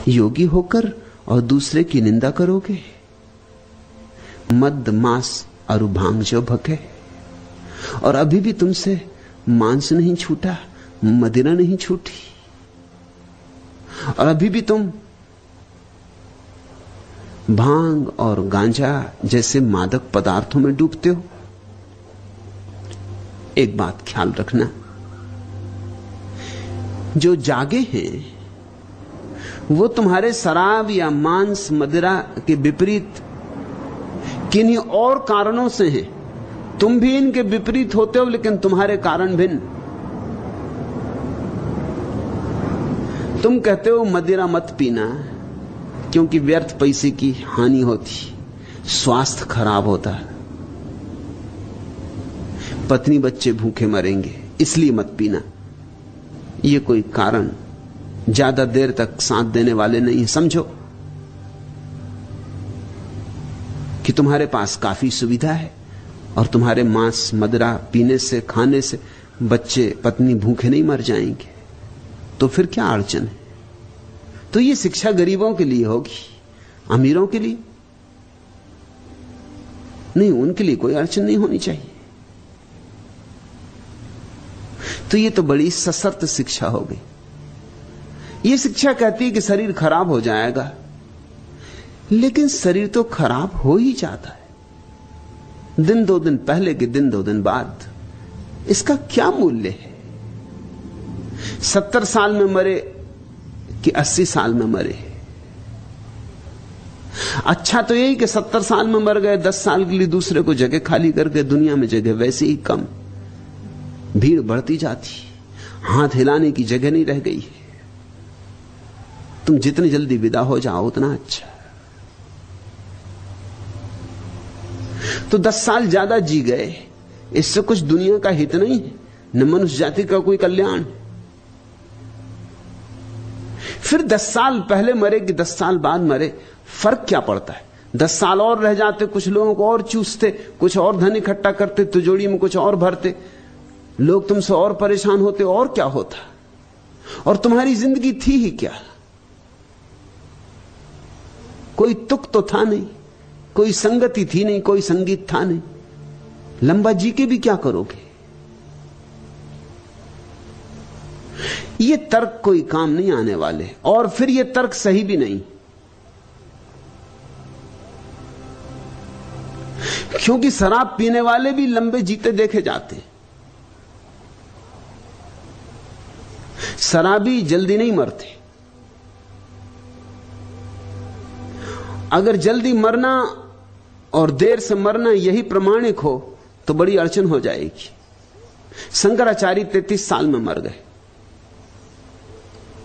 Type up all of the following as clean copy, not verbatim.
योगी होकर और दूसरे की निंदा करोगे? मद मांस और भांग जो भके, और अभी भी तुमसे मांस नहीं छूटा, मदिरा नहीं छूटी, और अभी भी तुम भांग और गांजा जैसे मादक पदार्थों में डूबते हो। एक बात ख्याल रखना, जो जागे हैं वो तुम्हारे शराब या मांस मदिरा के विपरीत किन्हीं और कारणों से हैं। तुम भी इनके विपरीत होते हो, लेकिन तुम्हारे कारण भिन्न। तुम कहते हो मदिरा मत पीना क्योंकि व्यर्थ पैसे की हानि होती, स्वास्थ्य खराब होता, पत्नी बच्चे भूखे मरेंगे, इसलिए मत पीना। ये कोई कारण ज्यादा देर तक साथ देने वाले नहीं। समझो कि तुम्हारे पास काफी सुविधा है और तुम्हारे मांस मदिरा पीने से, खाने से बच्चे पत्नी भूखे नहीं मर जाएंगे, तो फिर क्या अड़चन है? तो ये शिक्षा गरीबों के लिए होगी, अमीरों के लिए नहीं। उनके लिए कोई अड़चन नहीं होनी चाहिए। तो ये तो बड़ी सशर्त शिक्षा हो गई। ये शिक्षा कहती है कि शरीर खराब हो जाएगा, लेकिन शरीर तो खराब हो ही जाता है, दिन 2 दिन पहले के दिन 2 दिन बाद। इसका क्या मूल्य है? 70 साल में मरे कि 80 साल में मरे? अच्छा तो यही कि 70 साल में मर गए, 10 साल के लिए दूसरे को जगह खाली करके दुनिया में जगह वैसे ही कम, भीड़ बढ़ती जाती, हाथ हिलाने की जगह नहीं रह गई है। तुम जितनी जल्दी विदा हो जाओ उतना अच्छा। तो 10 साल ज्यादा जी गए, इससे कुछ दुनिया का हित नहीं है, न मनुष्य जाति का कोई कल्याण। फिर 10 साल पहले मरे कि 10 साल बाद मरे, फर्क क्या पड़ता है? 10 साल और रह जाते, कुछ लोगों को और चूसते, कुछ और धन इकट्ठा करते, तिजोरी में कुछ और भरते, लोग तुमसे और परेशान होते, और क्या होता? और तुम्हारी जिंदगी थी ही क्या? कोई तुक तो था नहीं, कोई संगति थी नहीं, कोई संगीत था नहीं। लंबा जी के भी क्या करोगे? ये तर्क कोई काम नहीं आने वाले, और फिर ये तर्क सही भी नहीं, क्योंकि शराब पीने वाले भी लंबे जीते देखे जाते। शराबी जल्दी नहीं मरते। अगर जल्दी मरना और देर से मरना यही प्रमाणिक हो तो बड़ी अड़चन हो जाएगी। शंकराचार्य 33 साल में मर गए।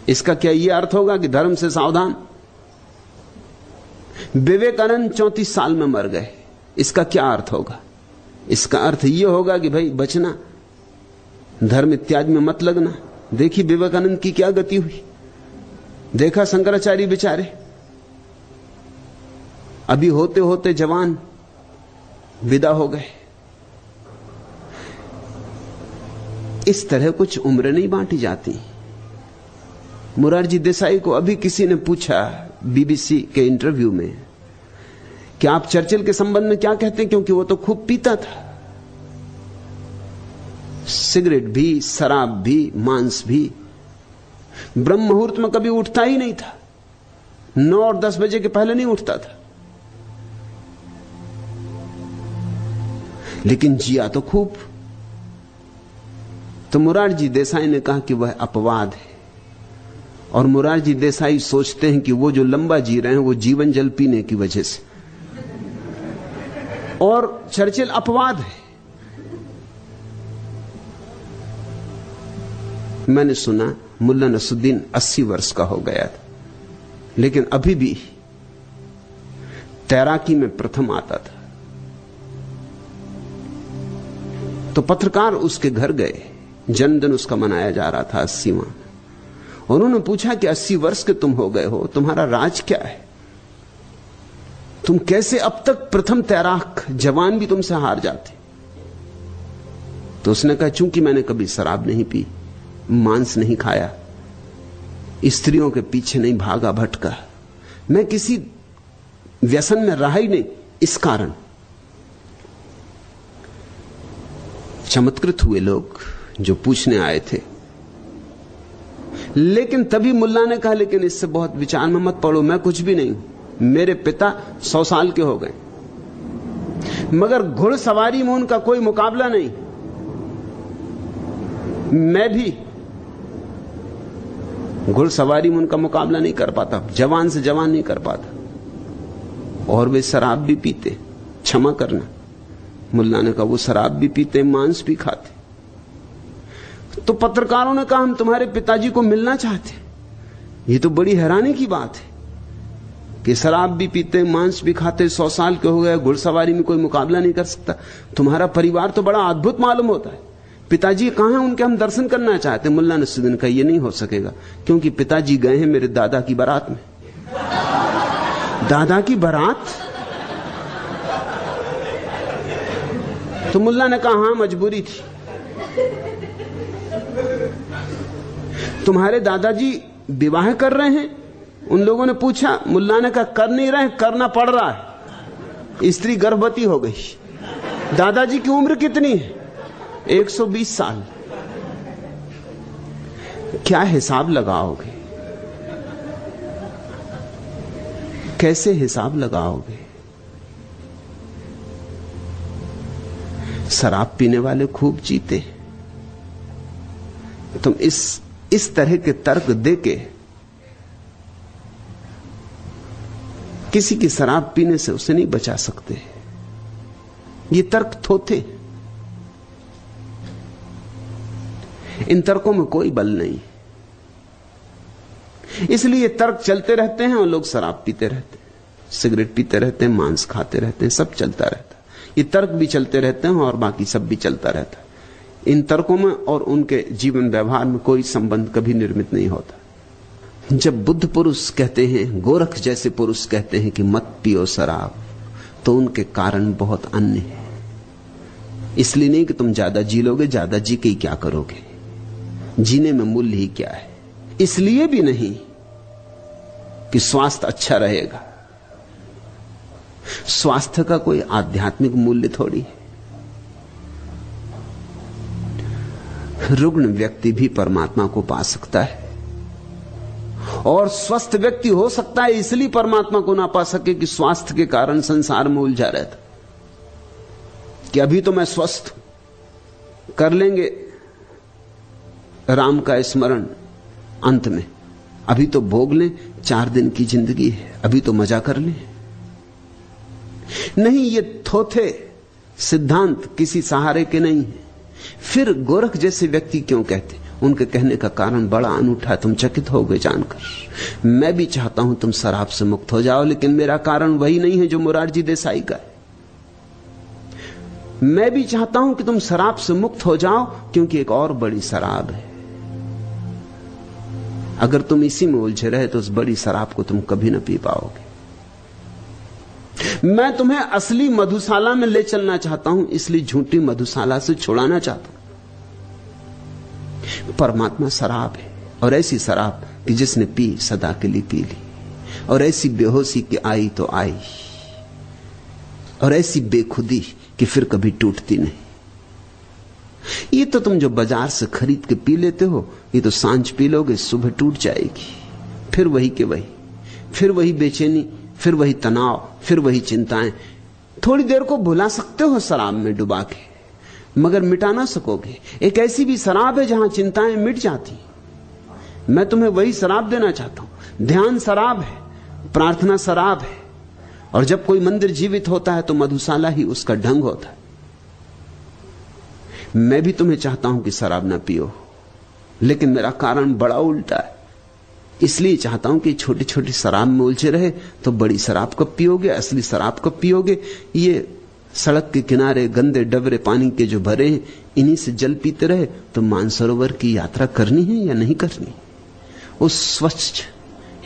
इसका क्या यह अर्थ होगा कि धर्म से सावधान? विवेकानंद 34 साल में मर गए। इसका क्या अर्थ होगा? इसका अर्थ यह होगा कि भाई बचना, धर्म इत्यादि में मत लगना। देखिए विवेकानंद की क्या गति हुई, देखा शंकराचार्य बेचारे अभी होते होते जवान विदा हो गए। इस तरह कुछ उम्र नहीं बांटी जाती। मुरारजी देसाई को अभी किसी ने पूछा बीबीसी के इंटरव्यू में कि आप चर्चिल के संबंध में क्या कहते हैं, क्योंकि वो तो खूब पीता था, सिगरेट भी, शराब भी, मांस भी। ब्रह्म मुहूर्त में कभी उठता ही नहीं था, 9 और 10 बजे के पहले नहीं उठता था, लेकिन जिया तो खूब। तो मुरारजी देसाई ने कहा कि वह अपवाद है, और मुरारजी देसाई सोचते हैं कि वो जो लंबा जी रहे हैं वो जीवन जल पीने की वजह से, और चर्चिल अपवाद है। मैंने सुना मुल्ला नसुद्दीन 80 वर्ष का हो गया था, लेकिन अभी भी तैराकी में प्रथम आता था। तो पत्रकार उसके घर गए, जन्मदिन उसका मनाया जा रहा था 80वां। उन्होंने पूछा कि 80 वर्ष के तुम हो गए हो, तुम्हारा राज क्या है? तुम कैसे अब तक प्रथम तैराक, जवान भी तुमसे हार जाते? तो उसने कहा चूंकि मैंने कभी शराब नहीं पी, मांस नहीं खाया, स्त्रियों के पीछे नहीं भागा भटका, मैं किसी व्यसन में रहा ही नहीं। इस कारण चमत्कृत हुए लोग जो पूछने आए थे। लेकिन तभी मुल्ला ने कहा, लेकिन इससे बहुत विचार में मत पड़ो, मैं कुछ भी नहीं हूं। मेरे पिता 100 साल के हो गए, मगर घुड़सवारी में उनका कोई मुकाबला नहीं। मैं भी घुड़सवारी में उनका मुकाबला नहीं कर पाता, जवान से जवान नहीं कर पाता। और वे शराब भी पीते, क्षमा करना। मुल्ला ने कहा, वो शराब भी पीते, मांस भी खाते। तो पत्रकारों ने कहा, हम तुम्हारे पिताजी को मिलना चाहते। ये तो बड़ी हैरानी की बात है कि शराब भी पीते, मांस भी खाते, 100 साल के हो गए, घुड़सवारी में कोई मुकाबला नहीं कर सकता। तुम्हारा परिवार तो बड़ा अद्भुत मालूम होता है। पिताजी कहां हैं? उनके हम दर्शन करना चाहते। मुल्ला नसरुद्दीन कहा, यह नहीं हो सकेगा, क्योंकि पिताजी गए हैं मेरे दादा की बारात में। दादा की बारात? तो मुल्ला ने कहा, हां, मजबूरी थी। तुम्हारे दादाजी विवाह कर रहे हैं? उन लोगों ने पूछा। मुल्ला ने कहा, कर नहीं रहे, करना पड़ रहा है। स्त्री गर्भवती हो गई। दादाजी की उम्र कितनी है? 120 साल। क्या हिसाब लगाओगे? कैसे हिसाब लगाओगे? शराब पीने वाले खूब जीते। तुम इस तरह के तर्क देके किसी की शराब पीने से उसे नहीं बचा सकते। ये तर्क थोथे। इन तर्कों में कोई बल नहीं, इसलिए तर्क चलते रहते हैं और लोग शराब पीते रहते हैं, सिगरेट पीते रहते हैं, मांस खाते रहते हैं, सब चलता रहता है। ये तर्क भी चलते रहते हैं और बाकी सब भी चलता रहता है। इन तर्कों में और उनके जीवन व्यवहार में कोई संबंध कभी निर्मित नहीं होता। जब बुद्ध पुरुष कहते हैं, गोरख जैसे पुरुष कहते हैं कि मत पियो शराब, तो उनके कारण बहुत अन्य है। इसलिए नहीं कि तुम ज्यादा जी लोगे, ज्यादा जी के क्या करोगे, जीने में मूल्य ही क्या है। इसलिए भी नहीं कि स्वास्थ्य अच्छा रहेगा। स्वास्थ्य का कोई आध्यात्मिक मूल्य थोड़ी है। रुग्ण व्यक्ति भी परमात्मा को पा सकता है, और स्वस्थ व्यक्ति हो सकता है इसलिए परमात्मा को ना पा सके कि स्वास्थ्य के कारण संसार में उलझा रहता, कि अभी तो मैं स्वस्थ हूं, कर लेंगे राम का स्मरण अंत में, अभी तो भोग लें, 4 दिन की जिंदगी है, अभी तो मजा कर लें। नहीं, ये थोथे सिद्धांत किसी सहारे के नहीं है। फिर गोरख जैसे व्यक्ति क्यों कहते? उनके कहने का कारण बड़ा अनूठा, तुम चकित हो गए जानकर। मैं भी चाहता हूं तुम शराब से मुक्त हो जाओ, लेकिन मेरा कारण वही नहीं है जो मोरारजी देसाई का है। मैं भी चाहता हूं कि तुम शराब से मुक्त हो जाओ, क्योंकि एक और बड़ी शराब है। अगर तुम इसी में उलझे रहे तो उस बड़ी शराब को तुम कभी ना पी पाओगे। मैं तुम्हें असली मधुशाला में ले चलना चाहता हूं, इसलिए झूठी मधुशाला से छुड़ाना चाहता हूं। परमात्मा शराब है, और ऐसी शराब कि जिसने पी सदा के लिए पी ली, और ऐसी बेहोशी कि आई तो आई, और ऐसी बेखुदी कि फिर कभी टूटती नहीं। ये तो तुम जो बाजार से खरीद के पी लेते हो, ये तो सांझ पी लोगे, सुबह टूट जाएगी, फिर वही के वही, फिर वही बेचैनी, फिर वही तनाव, फिर वही चिंताएं। थोड़ी देर को भुला सकते हो शराब में डुबा के, मगर मिटा ना सकोगे। एक ऐसी भी शराब है जहां चिंताएं मिट जाती। मैं तुम्हें वही शराब देना चाहता हूं। ध्यान शराब है, प्रार्थना शराब है, और जब कोई मंदिर जीवित होता है तो मधुशाला ही उसका ढंग होता है। मैं भी तुम्हें चाहता हूं कि शराब ना पियो, लेकिन मेरा कारण बड़ा उल्टा है। इसलिए चाहता हूं कि छोटी छोटी शराब में उलझे रहे तो बड़ी शराब कब पियोगे, असली शराब कब पियोगे। ये सड़क के किनारे गंदे डबरे पानी के जो भरे हैं, इन्हीं से जल पीते रहे तो मानसरोवर की यात्रा करनी है या नहीं करनी। उस स्वच्छ,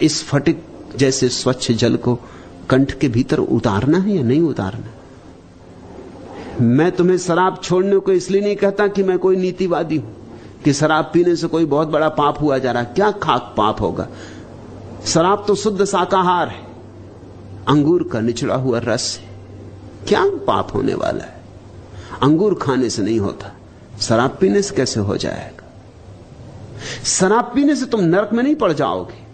इस फटिक जैसे स्वच्छ जल को कंठ के भीतर उतारना है या नहीं उतारना। मैं तुम्हें शराब छोड़ने को इसलिए नहीं कहता कि मैं कोई नीतिवादी हूं। कि शराब पीने से कोई बहुत बड़ा पाप हुआ जा रहा है। क्या खाक पाप होगा? शराब तो शुद्ध शाकाहार है, अंगूर का निचड़ा हुआ रस है, क्या पाप होने वाला है? अंगूर खाने से नहीं होता, शराब पीने से कैसे हो जाएगा? शराब पीने से तुम नरक में नहीं पड़ जाओगे,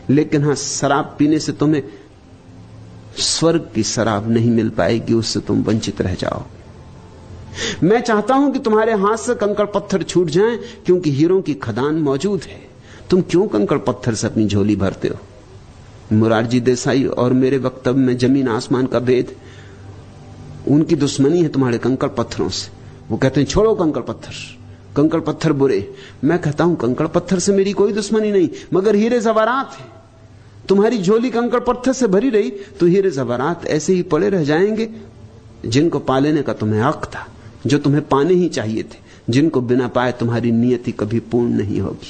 लेकिन हां, शराब पीने से तुम्हें स्वर्ग की शराब नहीं मिल पाएगी, उससे तुम वंचित रह जाओगे। मैं चाहता हूं कि तुम्हारे हाथ से कंकड़ पत्थर छूट जाएं, क्योंकि हीरों की खदान मौजूद है। तुम क्यों कंकड़ पत्थर से अपनी झोली भरते हो? मुरारजी देसाई और मेरे वक्तव्य में जमीन आसमान का भेद। उनकी दुश्मनी है तुम्हारे कंकड़ पत्थरों से। वो कहते हैं छोड़ो कंकड़ पत्थर, कंकड़ पत्थर बुरे। मैं कहता हूं कंकड़ पत्थर से मेरी कोई दुश्मनी नहीं, मगर हीरे जवारात है। तुम्हारी झोली कंकड़ पत्थर से भरी रही तो हीरे जवारात ऐसे ही पड़े रह जाएंगे, जिनको पा लेने का तुम्हें हक था, जो तुम्हें पाने ही चाहिए थे, जिनको बिना पाए तुम्हारी नियति कभी पूर्ण नहीं होगी।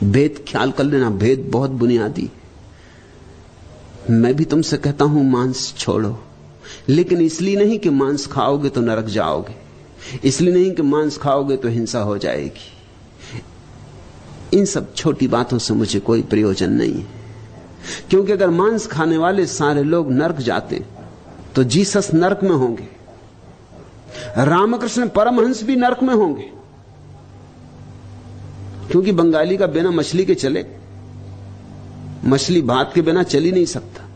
भेद ख्याल कर लेना, भेद बहुत बुनियादी। मैं भी तुमसे कहता हूं मांस छोड़ो, लेकिन इसलिए नहीं कि मांस खाओगे तो नरक जाओगे, इसलिए नहीं कि मांस खाओगे तो हिंसा हो जाएगी। इन सब छोटी बातों से मुझे कोई प्रयोजन नहीं है, क्योंकि अगर मांस खाने वाले सारे लोग नरक जाते तो जीसस नरक में होंगे, रामकृष्ण परमहंस भी नरक में होंगे, क्योंकि बंगाली का बिना मछली के चले, मछली भात के बिना चल ही नहीं सकता।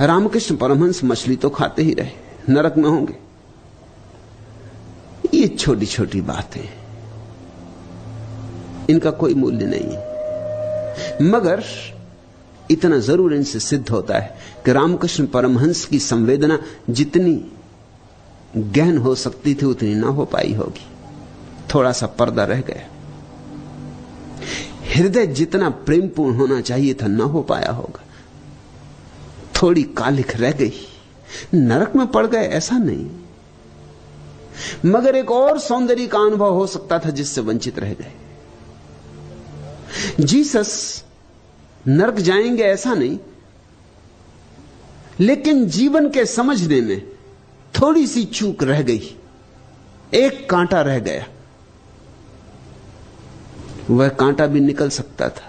रामकृष्ण परमहंस मछली तो खाते ही रहे, नरक में होंगे। ये छोटी छोटी बातें, इनका कोई मूल्य नहीं है, मगर इतना जरूर इनसे सिद्ध होता है कि रामकृष्ण परमहंस की संवेदना जितनी गहन हो सकती थी उतनी ना हो पाई होगी। थोड़ा सा पर्दा रह गया। हृदय जितना प्रेमपूर्ण होना चाहिए था ना हो पाया होगा। थोड़ी कालिख रह गई, नरक में पड़ गए ऐसा नहीं, मगर एक और सौंदर्य का अनुभव हो सकता था जिससे वंचित रह गए। जीसस नरक जाएंगे ऐसा नहीं, लेकिन जीवन के समझने में थोड़ी सी चूक रह गई, एक कांटा रह गया। वह कांटा भी निकल सकता था,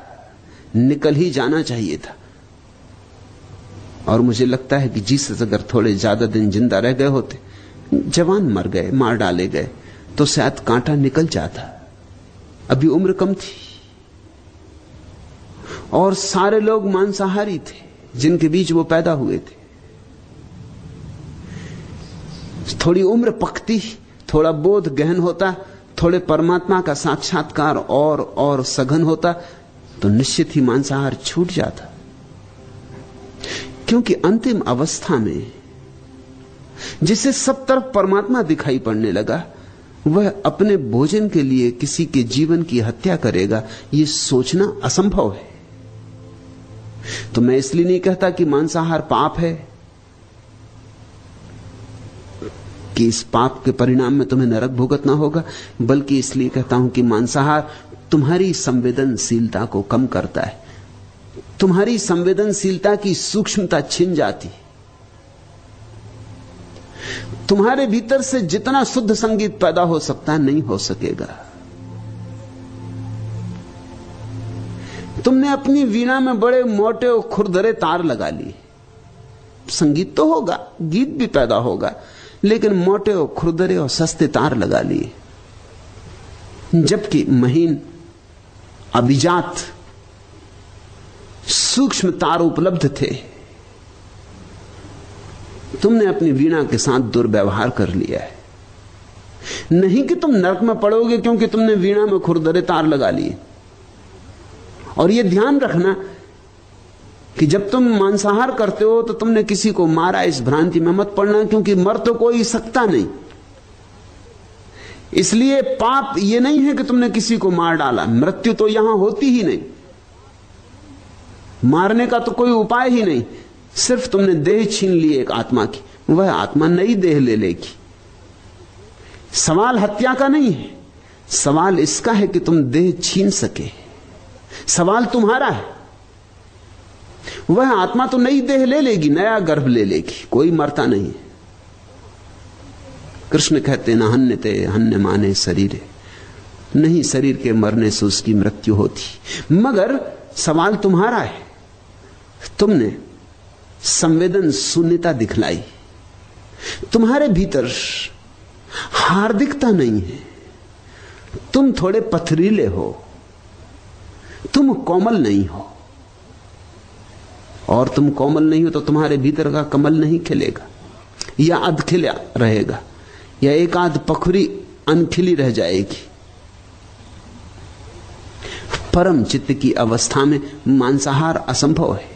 निकल ही जाना चाहिए था। और मुझे लगता है कि जीसस अगर थोड़े ज्यादा दिन जिंदा रह गए होते, जवान मर गए, मार डाले गए, तो शायद कांटा निकल जाता। अभी उम्र कम थी और सारे लोग मांसाहारी थे जिनके बीच वो पैदा हुए थे। थोड़ी उम्र पकती, थोड़ा बोध गहन होता, थोड़े परमात्मा का साक्षात्कार और सघन होता, तो निश्चित ही मांसाहार छूट जाता। क्योंकि अंतिम अवस्था में जिसे सब तरफ परमात्मा दिखाई पड़ने लगा, वह अपने भोजन के लिए किसी के जीवन की हत्या करेगा, यह सोचना असंभव है। तो मैं इसलिए नहीं कहता कि मांसाहार पाप है कि इस पाप के परिणाम में तुम्हें नरक भुगतना होगा, बल्कि इसलिए कहता हूं कि मांसाहार तुम्हारी संवेदनशीलता को कम करता है, तुम्हारी संवेदनशीलता की सूक्ष्मता छिन जाती। तुम्हारे भीतर से जितना शुद्ध संगीत पैदा हो सकता है नहीं हो सकेगा। तुमने अपनी वीणा में बड़े मोटे और खुरदरे तार लगा लिए, संगीत तो होगा, गीत भी पैदा होगा, लेकिन मोटे और खुरदरे और सस्ते तार लगा लिए, जबकि महीन अभिजात सूक्ष्म तार उपलब्ध थे। तुमने अपनी वीणा के साथ दुर्व्यवहार कर लिया है। नहीं कि तुम नरक में पड़ोगे क्योंकि तुमने वीणा में खुरदरे तार लगा लिए। और यह ध्यान रखना कि जब तुम मांसाहार करते हो तो तुमने किसी को मारा, इस भ्रांति में मत पड़ना, क्योंकि मर तो कोई सकता नहीं। इसलिए पाप यह नहीं है कि तुमने किसी को मार डाला, मृत्यु तो यहां होती ही नहीं, मारने का तो कोई उपाय ही नहीं, सिर्फ तुमने देह छीन ली एक आत्मा की, वह आत्मा नई देह ले लेगी। सवाल हत्या का नहीं है, सवाल इसका है कि तुम देह छीन सके। सवाल तुम्हारा है, वह आत्मा तो नई देह ले लेगी, नया गर्भ ले लेगी, कोई मरता नहीं। कृष्ण कहते न हन्यते हन्य माने शरीर, नहीं शरीर के मरने से उसकी मृत्यु होती। मगर सवाल तुम्हारा है, तुमने संवेदन शून्यता दिखलाई, तुम्हारे भीतर हार्दिकता नहीं है, तुम थोड़े पथरीले हो, तुम कोमल नहीं हो, और तुम कोमल नहीं हो तो तुम्हारे भीतर का कमल नहीं खिलेगा, या अधखिला रहेगा, या एक आध पखुरी अनखिली रह जाएगी। परम चित्त की अवस्था में मांसाहार असंभव है,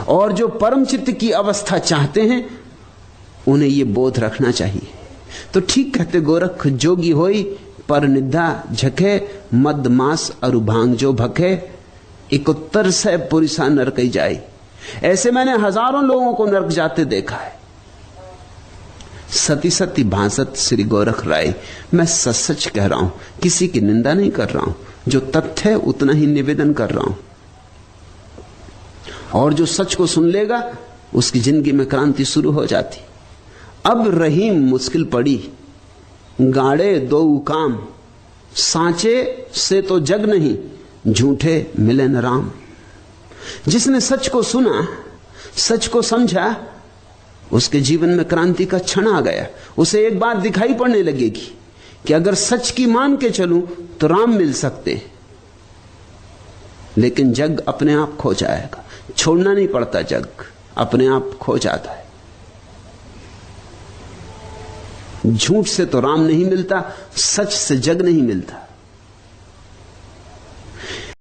और जो परम चित्त की अवस्था चाहते हैं उन्हें यह बोध रखना चाहिए। तो ठीक कहते गोरख, जोगी होई पर निद्रा झके, मद मास अरु भांग जो भखे, एक उत्तर से पुरुषा नरक जाई। ऐसे मैंने हजारों लोगों को नरक जाते देखा है। सती सती भासत श्री गोरख राय। मैं सच सच कह रहा हूं, किसी की निंदा नहीं कर रहा हूं, जो तथ्य है उतना ही निवेदन कर रहा हूं। और जो सच को सुन लेगा उसकी जिंदगी में क्रांति शुरू हो जाती। अब रहीम मुश्किल पड़ी, गाड़े दो काम, सांचे से तो जग नहीं, झूठे मिले न राम। जिसने सच को सुना, सच को समझा, उसके जीवन में क्रांति का क्षण आ गया। उसे एक बात दिखाई पड़ने लगेगी कि अगर सच की मान के चलूं तो राम मिल सकते, लेकिन जग अपने आप खो जाएगा। छोड़ना नहीं पड़ता, जग अपने आप खो जाता है। झूठ से तो राम नहीं मिलता, सच से जग नहीं मिलता।